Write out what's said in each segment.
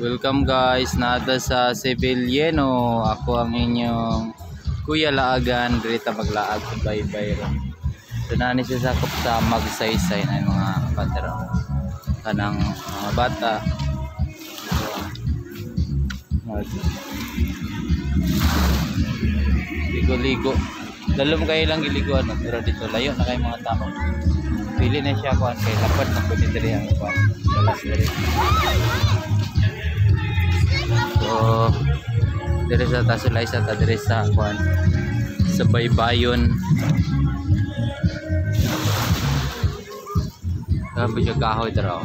Welcome guys, nada sa Sevillano. Ako ang inyong Kuya Laagan, dirita maglaag sa baybay ron. So nani siya sakop sa magsaysay na mga padra. Kanang mga bata. Ligo-ligo. Dalom kayo lang giliguan, pero dito layo na kay mga tao. Pili na siya kuan kay lapad na pwede diri ang kuan. Dalas diri. So diri sa tasulay sa diri sa kuan sa baybayon. Grabe siya kahoy dara.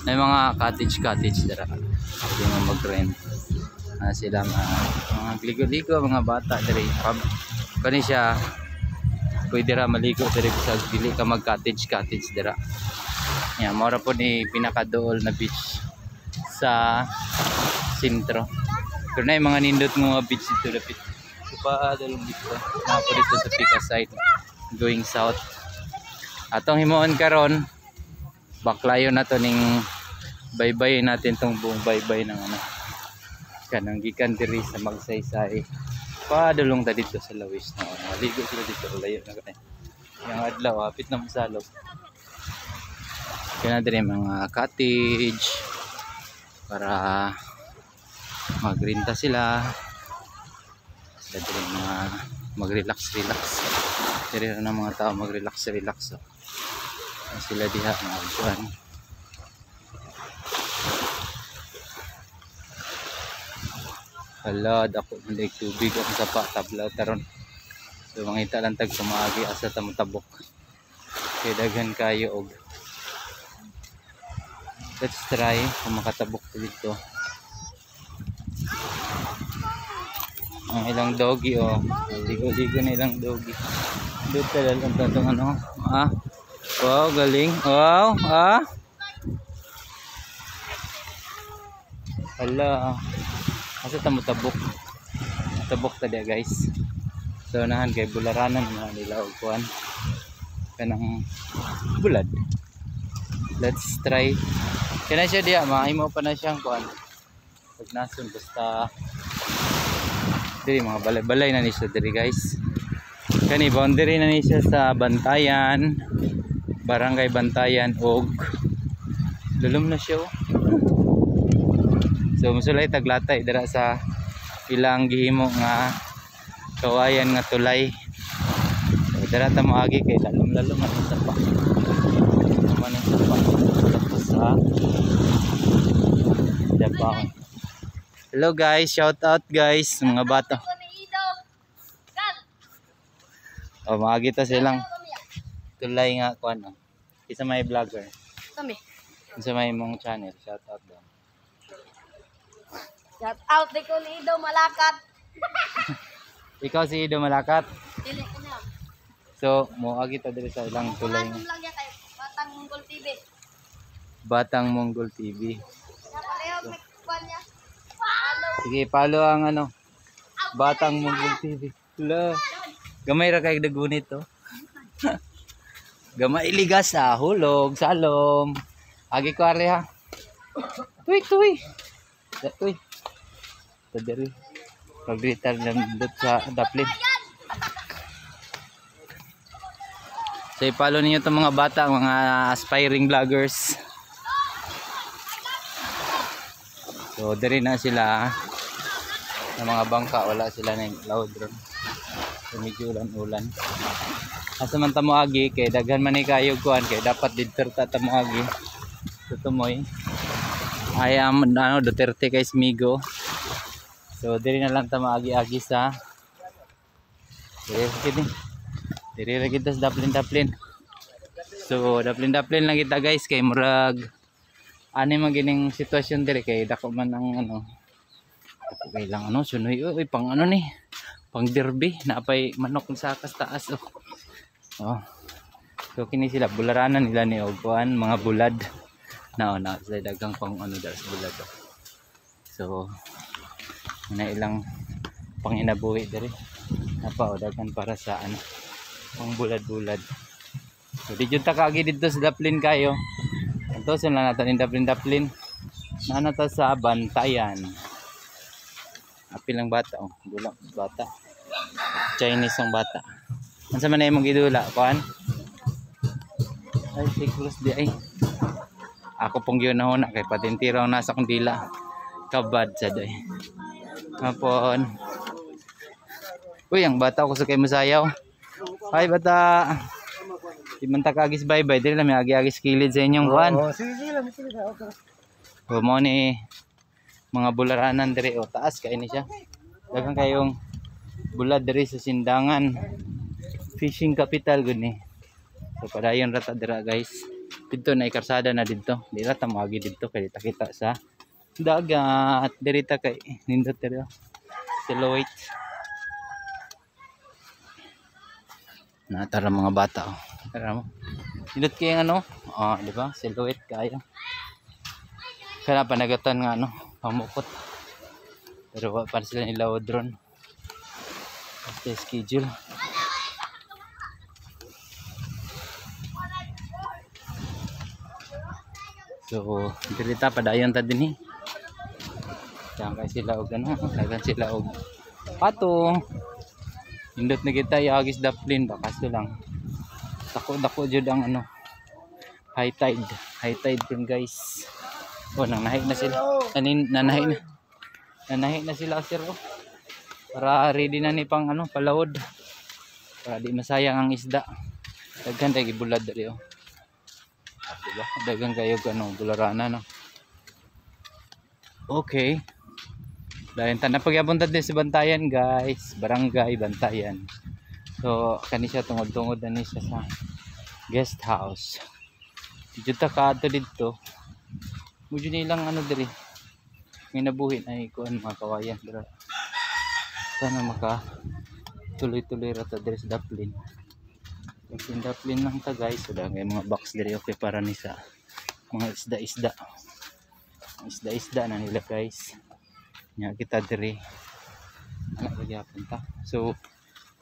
May mga cottage dara. Hindi mo mag-rent. Sila mga ligo-ligo mga bata diri. Kani siya pwede ra maligo diri sa dili ka mag cottage dira. Yeah, mora po ni pinakadool na beach sa sentro. Pero na yung mga nindot mga beach dito lapit. So pa dalong dito. Na po dito sa Pika side going south. Atong himuon karon baklayo na to ning baybay natin tong buong baybay ng ano. Kanang gikan diri sa magsaysay. Padulong ta dito sa lawis na maligo sila dito layo na kay yung adlaw hapit na masalog kaya na mga cottage para magrinta sila dito mga mag-relax dito na mga tao mag-relax so sila diha mga buwan. Hala, dako manday tubig ang sapa tablaw taron. So mangita lang tag sumagi asa tamutabok. Kay daghan kayo og. Let's try kung makatabok dito. Ang ilang doggy ligo-ligo na ilang doggy. Dito lang tatong ano. Wow, galing. Wow, Hala. Asa tamutabok tadi guys. So nahan kay bularanan na nila og kuan kanang bulad. Let's try. Kana siya diha mahimo pa na siyang kuan. Pag nasun basta diri mga balay-balay na ni siya diri guys. Kani boundary na ni siya sa Bantayan, Barangay Bantayan og lulom na siya. So musulay taglatay dira sa ilang gihimo nga kawayan nga tulay. So dira ta moagi kay lalom-lalom man sa pa. Man sa pa. Tapos sa Dabang. Hello guys, shout out guys mga bata. Moagi ta silang tulay nga kuan. Isa may vlogger. Kami. Isa may mong channel, shout out daw. Shout out di ko ni Ido Malakat. Ikaw si Ido Malakat. Dili ko na. So, moagi ta diri sa ilang tulay. Ano lang yan kay Batang Mongol TV. Batang Mongol TV. Pareho may kuan niya. Follow. Sige, follow ang ano. Batang Mongol TV. Hala. Gamay ra kay dagunit to. Gamay ligas hulog, salom. Agi ko ari ha. Tuy. Tadiri. Pagritar ng dot sa daplin. So i-follow niyo itong mga bata, mga aspiring vloggers. So diri na sila sa mga bangka, wala sila na loud ron. So medyo ulan. Asa man ta moagi kay daghan man ni kayo kuan kay dapat didto ta moagi. So tumoy. I am Duterte kay Smigo. So diri na lang ta maagi-agi sa diri ra kita sa daplin. So daplin lang kita guys kay murag ani magining sitwasyon diri kay dako man ang ano. Okay lang sunoy pang ano ni. Pang derby napay manok sa taas So kini sila bularanan nila ni Ogwan mga bulad. Na sa dagang pang ano dahil sa bulad. So na ilang panginabuhi diri napaudagan para sa ano pang bulad. So di jud ta kaagi dito sa daplin kayo. Antoson lang natin yung daplin. Nanata sa Bantayan. Apil ng bata. Oh, dula bata. Chinese ang bata. Ano sa man na mong idula? Kuan? Ay, sigros di ay. Ako pong yun na kay patintiraw nasa kong dila. Kabad sa day. Hapon. Uy, ang bata ko sa kay masayaw. Ay, bata. Di man ta kagis bye-bye. Dili lang may agi-agis kilid sa inyong kuan. Sige lang. O mo ni mga bularanan diri o taas kay ni siya. Daghang kayong bulad diri sa Sindangan. Fishing capital gud ni. So padayon rata dira guys. Dito na ikarsada na dito. Di ra ta moagi dito kay kita sa dagat. Diri ta kay nindot diri. Silhouette. Natara mga bata oh. Tara mo. Nindot kay ano? Oh, di ba? Silhouette kayo. Kaya panagatan nga ano, pamukot. Pero pa sila nila drone. After schedule. So, dirita padayon ta dinhi. Diyan kay sila og ano, dagan sila og pato. Indot na kita iagis daplin bakas lang. Dako jud ang ano. High tide pin guys. Oh, nanahi na sila. Nanahi na sila sir. Oh. Para ready na ni pang ano, palawod. Para di masayang ang isda. Daghan tay gibulad diri oh. Diba? Dagang kayo ano, bularana no. Okay. Dahil na pagyapon ta din sa Bantayan guys, Barangay Bantayan. So kani siya tungod-tungod na siya sa guest house. Dito ta kadto dito. Mudyo nilang ano diri. May nabuhin ay kuan mga kawayan dira. Sana maka tuloy-tuloy ra ta diri sa daplin. Kasi daplin lang ta guys, wala ngay mga box diri okay para ni sa mga isda-isda. Isda-isda na nila guys. Nya kita diri. Anak gyapon ta. So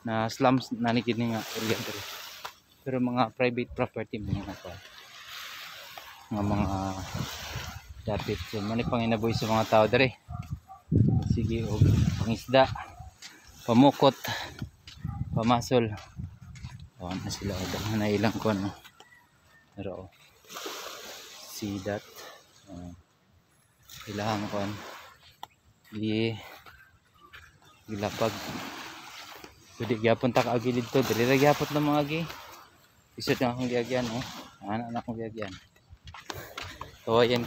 na slums na ni kini nga area diri. Pero mga private property mga pa. Mga dapit so mani panginabuhi sa mga tao diri. Sige og pangisda, pamukot, pamasol. Oh, na sila dahil na ilang ko no. Pero see that ilang kon gilapag pwede gyapon ta kaagi dito diri ra gyapon na mga agi isod na akong giagyan oh ana na akong giagyan kawayan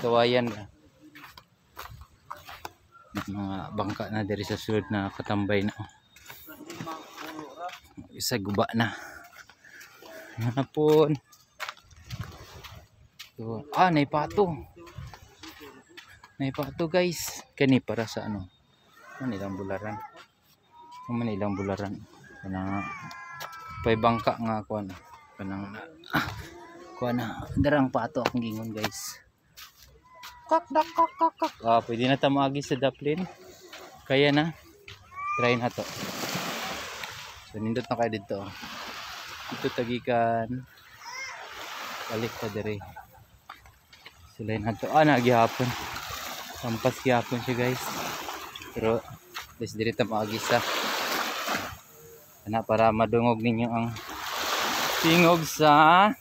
mga bangka na diri sa sulod na katambay na oh. Isa guba na hapon. So, naipato guys. Kani para sa ano? Manilang bularan. Manilang bularan. Kana pay bangka nga kuan. Kanang kuan na darang pato akong gingon guys. Kak. Pwede na ta maagi sa daplin. Kaya na. Try na to. So nindot na kayo dito. Ito tagikan balik pa diri sila na to nagihapon sampas gihapon siya guys pero des diri ta maagisa ana para madungog ninyo ang tingog sa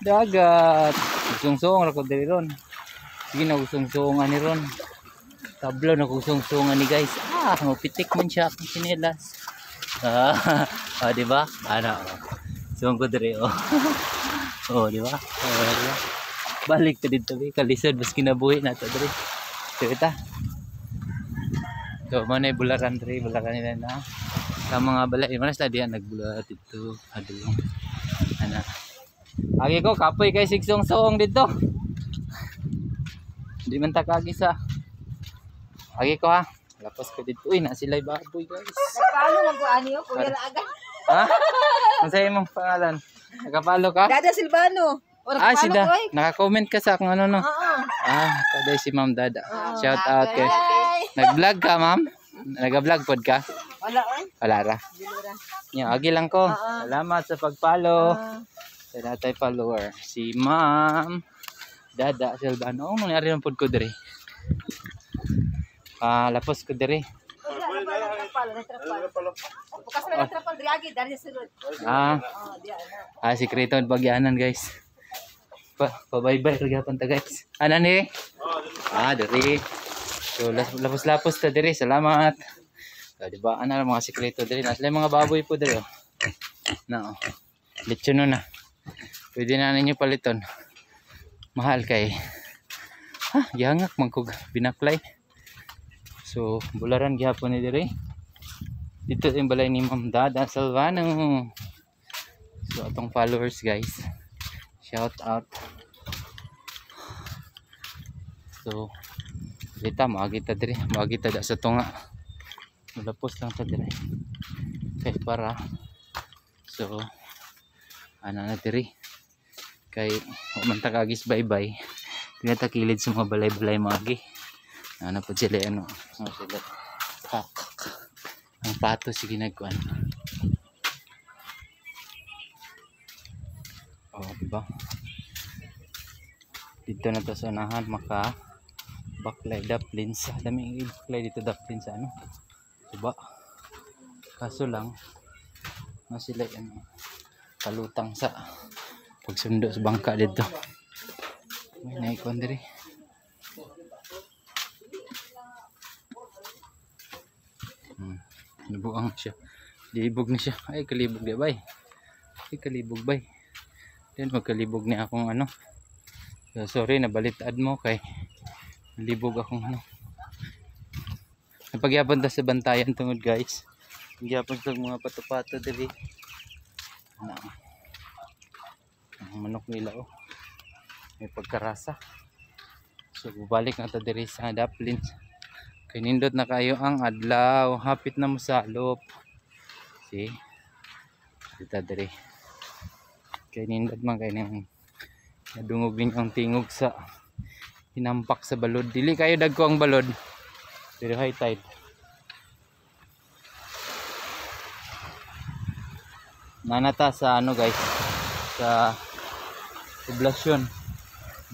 dagat sungsong ra ko diri ron sige na sungsongan ni ron tablo na sungsongan ni guys mapitik man siya akong sinelas diba ana sungko diri oh. Oh, di ba? Balik ta dito kalisod bas kinabuhi na to diri. Kita. So man ay bularan diri, bularan nila na. Sa mga balay, manas ta diyan nagbulat dito. Adulong. Ana. Agi ko kapoy kay sigsong-song dito. Di man ta kagi sa. Agi ko ha. Lapos ko dito. Uy, na sila baboy guys. Paano nagkuani yo kuya Laga? Ha? Ano sa'yo mong pangalan? Nagapalo ka? Dada Silvano. Sida. Naka-comment ka sa kung ano no. Kaday si Ma'am Dada. Shout out kay. Nag-vlog ka, Ma'am? Nag-vlog pod ka? Wala ra. Nya, agi lang ko. Salamat sa pag-follow. Sa natay follower. Si Ma'am Dada Silvano. Nangyari lang pod ko diri. Lapos ko diri. Bukas na lang trapal driagi dari sa sulod. Ah, Oh, di ana. sikreto pagyanan guys. Pabaybay ra gyapon ta guys. Ana ni? Diri. So lapos-lapos ta diri. Salamat. So, di ba ana mga sikreto diri. Nasa mga baboy po diri. Oh. Na. Oh. Lechon na. Pwede na ninyo paliton. Mahal kay. Gihangak man kog binaklay. So bularan gyapon ni diri. Dito yung balay ni Ma'am Dada Salvano. So atong followers guys. Shout out. So kita makita diri, makita da sa tunga. Malapos lang ta diri. Kay para. So ana na diri. Kay man ta kagis bye-bye. Tinata kilid sa mga balay-balay magi. Ano po sila ano? Sila. Ang pato si ginagkuan. Oh, diba? Dito na to sa unahan maka baklay duplins. Dami baklay dito duplins ano. Diba? Kaso lang sila ano kalutang sa pagsundo sa bangka dito. May naikon diri. Nabuang siya. Libog na siya. Ay kalibog di bay. Ay kalibog bay. Then magkalibog ni akong ano. So, sorry nabalitad mo kay libog akong ano. Napagyapon ta sa bantayan tungod guys. Nagyapon sa mga pato-pato diri. Ang manok nila oh. May pagkarasa. So balik na ta diri sa duplins. Kay nindot na kayo ang adlaw. Hapit na mo sa loob. See? Dito diri. Kay nindot man kay nang nadungog ang tingog sa hinampak sa balod. Dili kayo dagko ang balod. Pero high tide. Nanata sa ano guys. Sa poblasyon.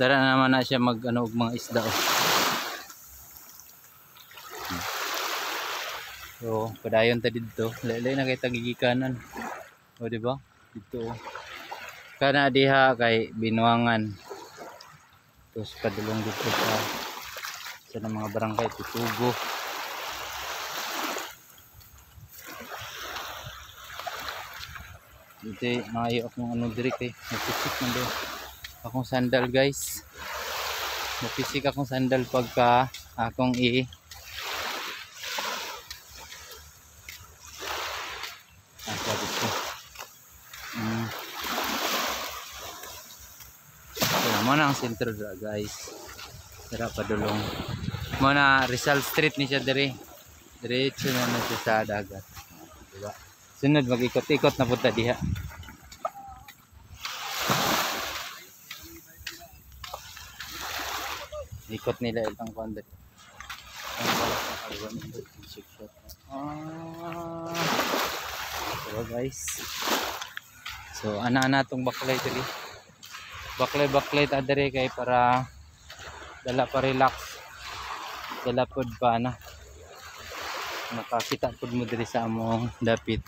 Dara naman na siya mag ano og mga isda oh. So, padayon ta dito. Laylay na kay tagigikanan. O di ba? Dito. Kana diha kay Binuangan. Tapos padulong dito sa mga barangay Tutugo. Dito maayo akong ano diri kay napisik man do. Akong sandal guys. Napisik akong sandal pagka akong Muna ang sentro dra guys. Tara padulong. Muna Rizal Street ni siya diri. Diretso na siya sa dagat. Diba? Sunod mag-ikot-ikot na punta diha. Ikot nila itong kondet. So guys. So ana-ana tong baklay diri. Baklay ta diri kay para dala pa relax. Dala pod pa na. Makakita pod mo diri sa among dapit.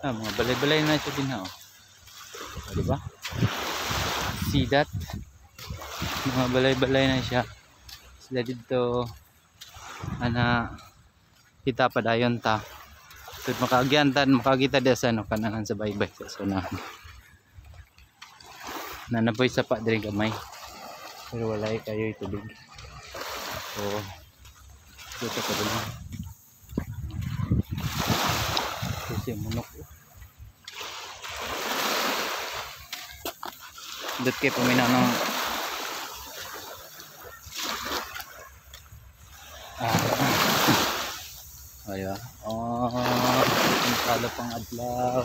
Mga balay-balay na siya din ha. Di ba? See that? Mga balay-balay na siya. Sila dito ana kita pa dayon ta. Tud makagyantan makakita dia sa ano kananan sa baybay sa sunahan. Nanapoy sa pa diri gamay. Pero wala kayo tubig. So dito pa din. Kasi munok. Dito kay paminaw ng ayo. Ang kala pang adlaw.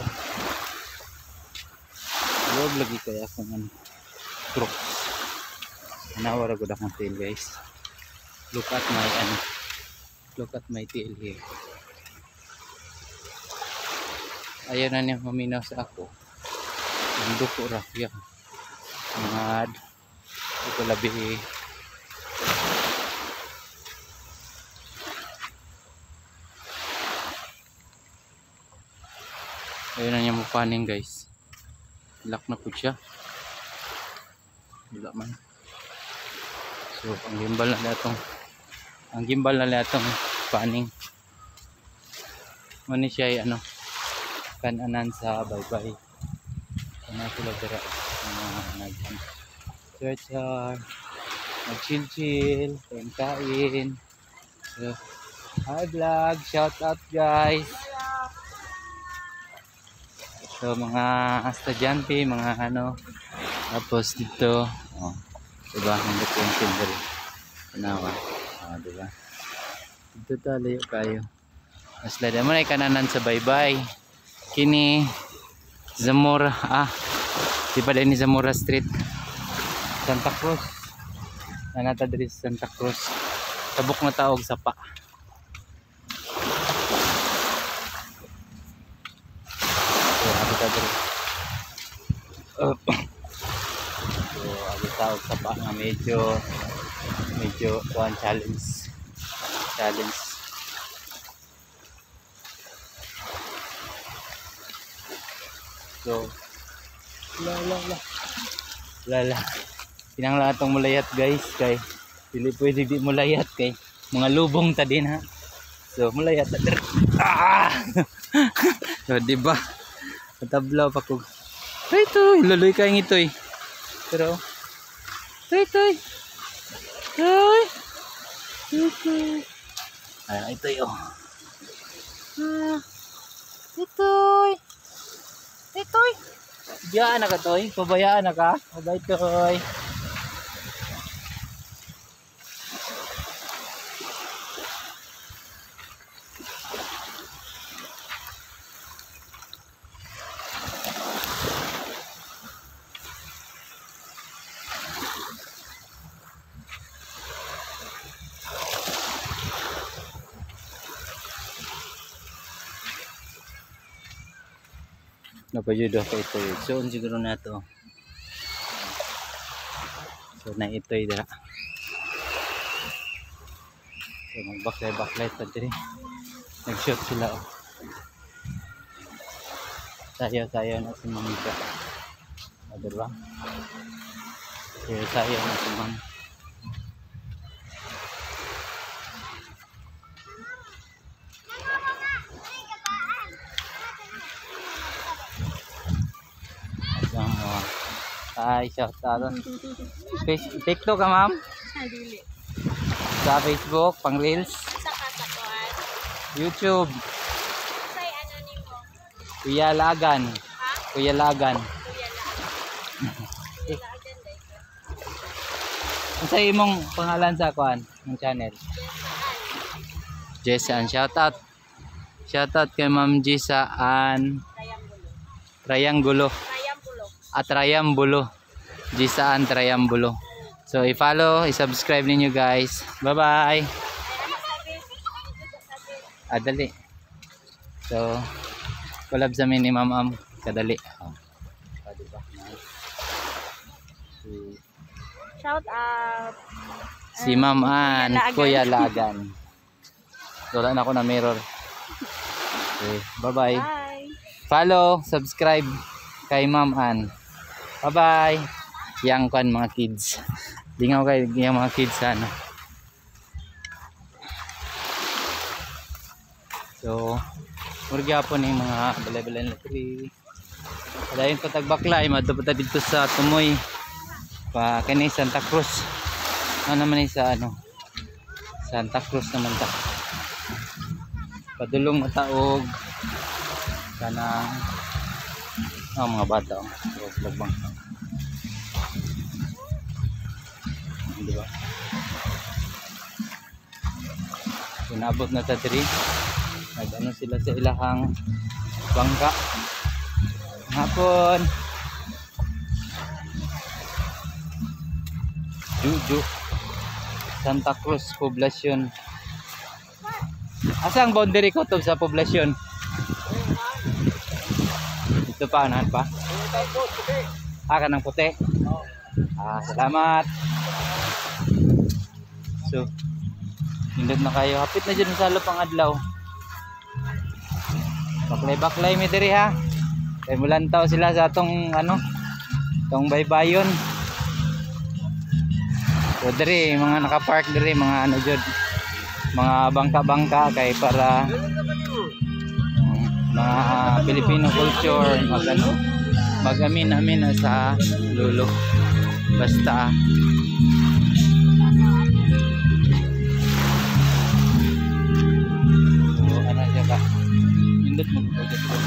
Huwag lagi kaya kung ano crooks. Nawara ko akong tail guys. Look at my tail here. Ayaw na niya maminaw sa ako. Ang duko ra yan. Mad. Ito labi paning guys. Lock na po siya. Wala man. So ang gimbal na natong paning. Muna siya ay ano, kananan sa baybay. Ano sila dira nag-chill, kain. So, hi vlog, shout out guys. So mga estudyante, mga ano, tapos dito, oh, diba, hindi yung silver. Tanawa, oh, diba? Dito talayo kayo. Mas lada mo na kananan sa baybay. Kini Zamora, di ba din ni Zamora Street, Santa Cruz. Nanata diri sa Santa Cruz. Tabok na taog sapa. So, abi ta diri. So, abi taog sapa nga medyo one challenge. So, lala. Kinanglan atong mulayat guys, kay dili pwede di mulayat kay mga lubong ta din ha. So, mulayat ta dir. So, di ba? Patablaw pa ko. Itoy, laloy kay ngitoy. Pero itoy. Ayan, itoy oh. Itoy. Biyaan na ka toy, pabayaan na ka. Bye toy. Napajudo ka ito. So, siguro na ito. So, na ito dira. So, mag-backlight pa diri. Nag-shoot sila. Oh. Sayaw na si Mamika. O, diba? Sayaw na si Mam. Hi, shout out. TikTok ka ma'am? Dili. Sa Facebook, pang reels? Sa kasakuan. YouTube. Say ano nimo? Kuya Lagan. Ha? Kuya Lagan. Kuya Lagan day. Ano sa imong pangalan sa kuan ng channel? Jesaan. Shout out. Shout out kay Ma'am Jesaan. Triangulo. Triambulo. Jesaan Triambulo. So i-follow, i-subscribe ninyo guys. Bye-bye. Dali. So collab sa amin ni Ma'am kadali. Oh. Diba? Shout out. Si Ma'am Ann, Kuya Lagan. Wala na ako na mirror. Okay, bye-bye. Bye. Follow, subscribe kay Ma'am Ann. Bye-bye. Yang kan mga kids. Dingaw kay yung mga kids ano. So, murga po ng mga balay-balay na tree. Dayon pa tagbaklay, madto dito sa Tumoy. Pa kani Santa Cruz. Ano naman sa ano? Santa Cruz naman ta. Padulong mataog kanang mga bata lagbang. Di ba? Inabot na sa diri. Nag-ano sila sa ilahang bangka. Hapon. Juju. Santa Cruz Poblacion. Asa ang boundary ko to sa poblasyon? Ito pa, anahan pa? Kanang puti. Salamat. So, hindot na kayo. Hapit na dyan sa lupang adlaw. Baklay-baklay mi diri ha. Kay mulantaw sila sa atong ano, tong baybayon. So diri mga naka-park diri mga ano jud, mga bangka-bangka kay para mga Filipino culture magano mag-amin-amin na sa lulo. Basta so ano siya ba? Indot mo ko dito.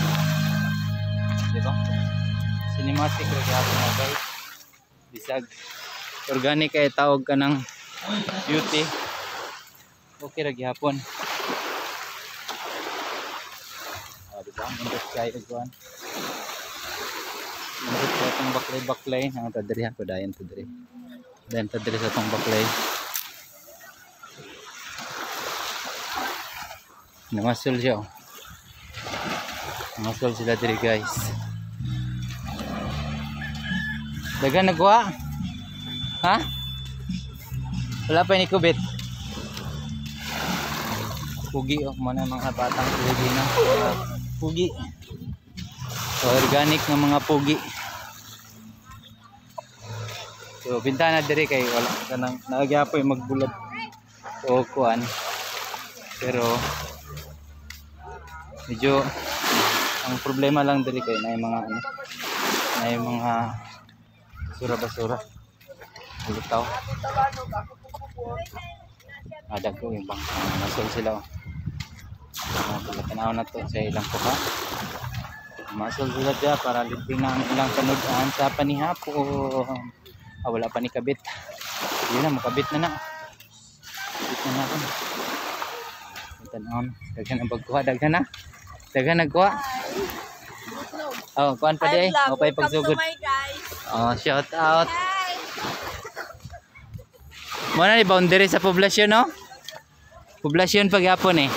Diba? Cinematic ra gyapon na guys. Bisag organic kay tawag ka ng beauty. Okay ra gyapon. Diba? Indot kay iguan. Indot sa itong baklay-baklay. Ang tadiri ako dayan tadiri. Dayan tadiri sa itong baklay. Namasol siya. Namasol sila diri guys. Dagan nagwa? Ha? Wala pa ni kubit. Pugi oh, mana mga batang pugi na. Pugi. So, organic ng mga pugi. So bintana diri kay wala kanang naagyapoy magbulat o kuan. Pero medyo ang problema lang diri kay na mga ano, na mga basura-basura. Lutaw. Ada ko yung bang nasol sila. Tanaw na to sa ilang kuha. Masol sila dyan para libre na ang ilang kanudan sa panihapon. Wala pa ni kabit. Yun na, makabit na na. Kabit na na ako. Tanaw. Daghan ang pagkuha. Daghan na. Daghan nagkuha. Kuhan pa di ay. Pa'y pagsugod. Shout out. Muna ni boundary sa poblasyon, no? Poblasyon pagyapon eh.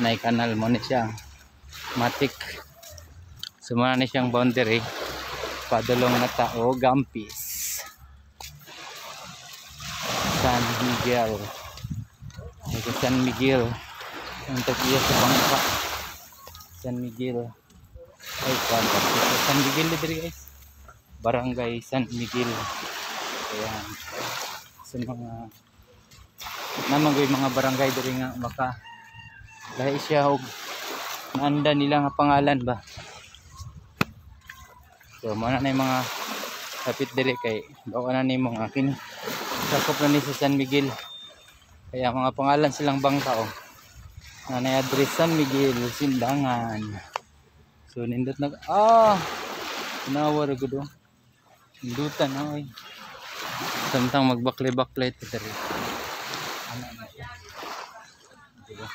Nay kanal mo ni siya. Matik. Sumuna ni siyang boundary. Padulong na tao, Gampis. San Miguel. Ito San Miguel. Ang tagiya sa bangka. San Miguel. Ay, San Miguel dito guys. Barangay San Miguel. Ayan. Sa mga namagoy mga barangay diri nga maka dahil siya og naanda nila nga pangalan ba. So mana na yung mga kapit diri kay bawa na ni mga akin sakop na ni sa San Miguel. Kaya mga pangalan silang bangka oh. Nanay address San Miguel Sindangan. So nindot na tinawar gud oh. Indutan oy. Samtang magbaklay-baklay ito diri. Diba?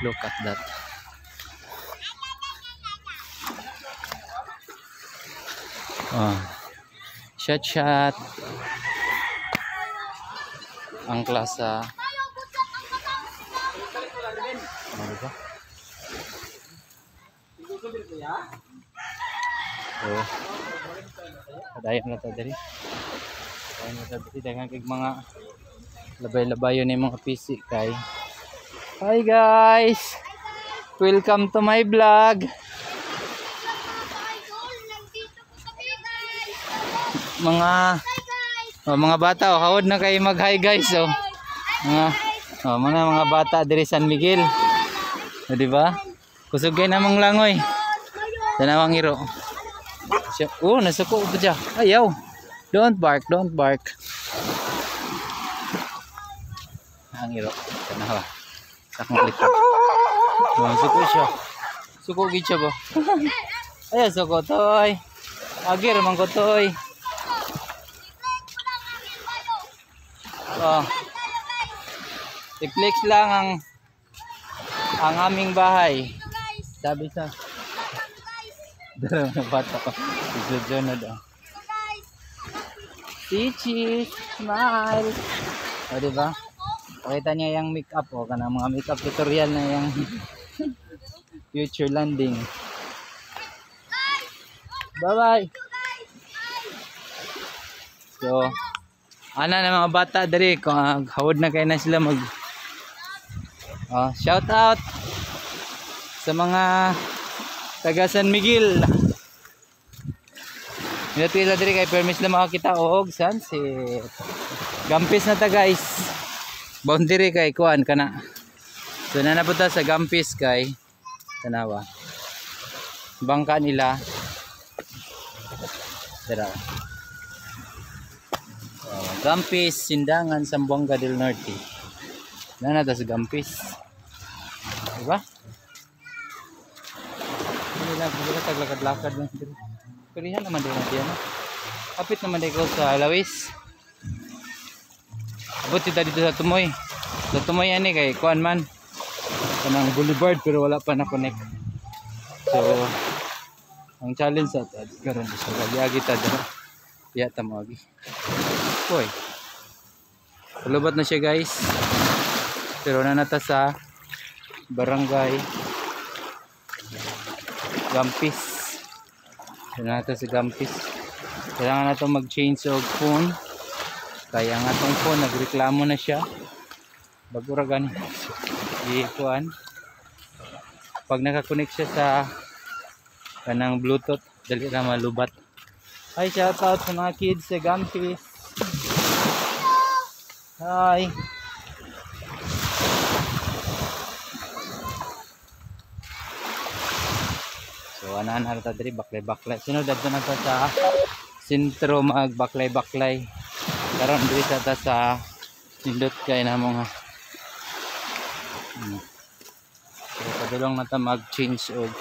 Look at that. Shot. Ang klasa. Diba? Padayon na ito diri. Dengan kay mga labay-labayon ni mga PC kay. Hi guys. Welcome to my vlog. Mga bata hawod na kay mag hi guys oh. Mga bata diri San Miguel. Di ba? Kusugay namang langoy. Tanawang iro. Nasuko pa siya. Ayaw. Don't bark. Ang iro. Tanawa. Sakong litak. Suko siya. Suko gid siya ba? Ay, suko toy. Agir man ko toy. I-flex lang ang aming bahay. Sabi sa dalawang bata ko. Isojonod Chichi, smile. Diba? Pakita niya yung makeup kanang mga makeup tutorial na yung future landing. Bye-bye. So, na mga bata diri kung hawod na kayo na sila mag shout out. sa mga taga San Miguel. Minatila diri kay permis na makakita og sunset. Gampis na ta guys. Boundary kay kuan kana. So na napunta sa Gampis kay tanawa. Bangka nila. Dara. Gampis, Sindangan, Zamboanga del Norte. Na ta sa Gampis. Diba? Hindi lang, hindi taglakad-lakad lang. Pilihan naman din natin, ano? Kapit naman din ko sa Alawis. Abot kita dito sa Tumoy. Sa Tumoy ani kay kuan man. Kanang boulevard pero wala pa na-connect. So, ang challenge sa karon sa gabi ta dito. Iya ta mo agi. Hoy. Lubat na siya guys. Pero nanata sa Barangay Gampis. Nanata sa Gampis. Kailangan nato mag-change og phone. Kaya nga tong phone nagreklamo na siya. Bagura gani. Ikuan. Pag nakakonek siya sa kanang Bluetooth, dali na malubat. Hi, shout out sa mga kids sa Gampis. Hi. So anan harta diri baklay-baklay. Sunod adto na ta sa sentro magbaklay-baklay. Karon diri ta sa nindot kay namo nga. So padulong na ta mag-change og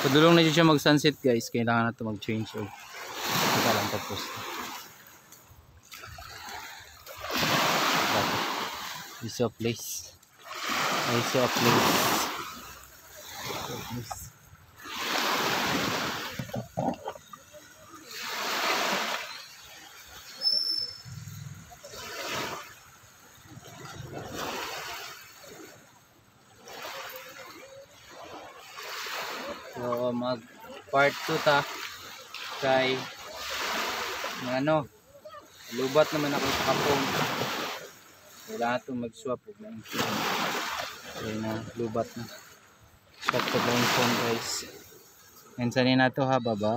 padulong na jud siya mag-sunset guys. Kailangan na to mag-change og kita lang tapos. I saw a place. I saw a place. So mag part 2 ta kay ano lubat naman ako sa kapong. Kailangan itong mag-swap og na phone. Kaya na lubat na. Swap ko lang phone guys. And sanin na to ha, bye bye.